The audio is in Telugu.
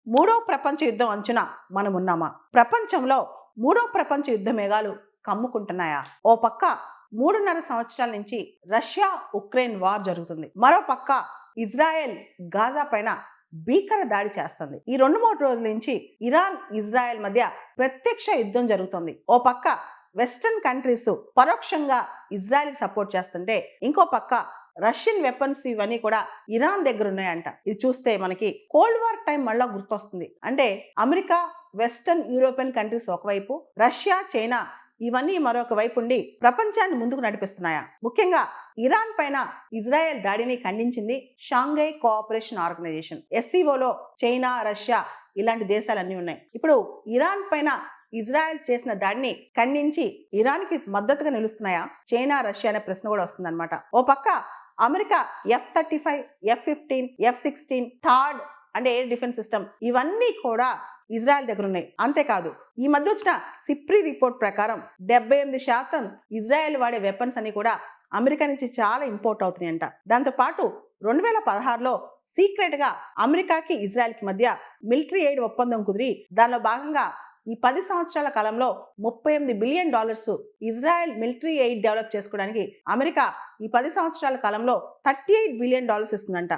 మూడో ప్రపంచ యుద్ధం అంచున మనం ఉన్నామా? ప్రపంచంలో మూడో ప్రపంచ యుద్ధ మేఘాలు కమ్ముకుంటున్నాయా? ఓ పక్క 3.5 సంవత్సరాల నుంచి రష్యా ఉక్రెయిన్ వార్ జరుగుతుంది. మరో పక్క ఇజ్రాయెల్ గాజా పైన భీకర దాడి చేస్తుంది. ఈ 2-3 రోజుల నుంచి ఇరాన్ ఇజ్రాయెల్ మధ్య ప్రత్యక్ష యుద్ధం జరుగుతుంది. ఓ పక్క వెస్టర్న్ కంట్రీస్ పరోక్షంగా ఇజ్రాయెల్ సపోర్ట్ చేస్తుంటే, ఇంకో పక్క రష్యన్ వెపన్స్ ఇవన్నీ కూడా ఇరాన్ దగ్గర ఉన్నాయంట. ఇది చూస్తే మనకి కోల్డ్ వార్ టైం మళ్ళా గుర్తొస్తుంది. అంటే అమెరికా, వెస్టర్న్ యూరోపియన్ కంట్రీస్ ఒకవైపు, రష్యా, చైనా ఇవన్నీ మరొక వైపు ఉండి ప్రపంచాన్ని ముందుకు నడిపిస్తున్నాయా? ముఖ్యంగా ఇరాన్ పైన ఇజ్రాయెల్ దాడిని ఖండించింది షాంఘై కోఆపరేషన్ ఆర్గనైజేషన్. SCOలో చైనా, రష్యా ఇలాంటి దేశాలన్నీ ఉన్నాయి. ఇప్పుడు ఇరాన్ పైన ఇజ్రాయెల్ చేసిన దాడిని ఖండించి ఇరాన్కి మద్దతుగా నిలుస్తున్నాయా చైనా, రష్యా అనే ప్రశ్న కూడా వస్తుందన్నమాట. ఓ పక్క America F-35, F-15, F-16 third అంటే ఎయిర్ డిఫెన్స్ సిస్టమ్ ఇవన్నీ కూడా ఇజ్రాయెల్ దగ్గర ఉన్నాయి. అంతేకాదు, ఈ మధ్య వచ్చిన సిప్రీ రిపోర్ట్ ప్రకారం 78% ఇజ్రాయెల్ వాడే వెపన్స్ అన్ని కూడా అమెరికా నుంచి చాలా ఇంపోర్ట్ అవుతున్నాయంట. దాంతోపాటు 2016లో సీక్రెట్ గా అమెరికాకి ఇజ్రాయెల్కి మధ్య మిలిటరీ ఎయిడ్ ఒప్పందం కుదిరి దానిలో భాగంగా ఈ 10 సంవత్సరాల కాలంలో $38 billion Israel military aid develop చేసుకోవడానికి అమెరికా ఈ 10 సంవత్సరాల కాలంలో $38 బిలియన్ ఇస్తుందంట.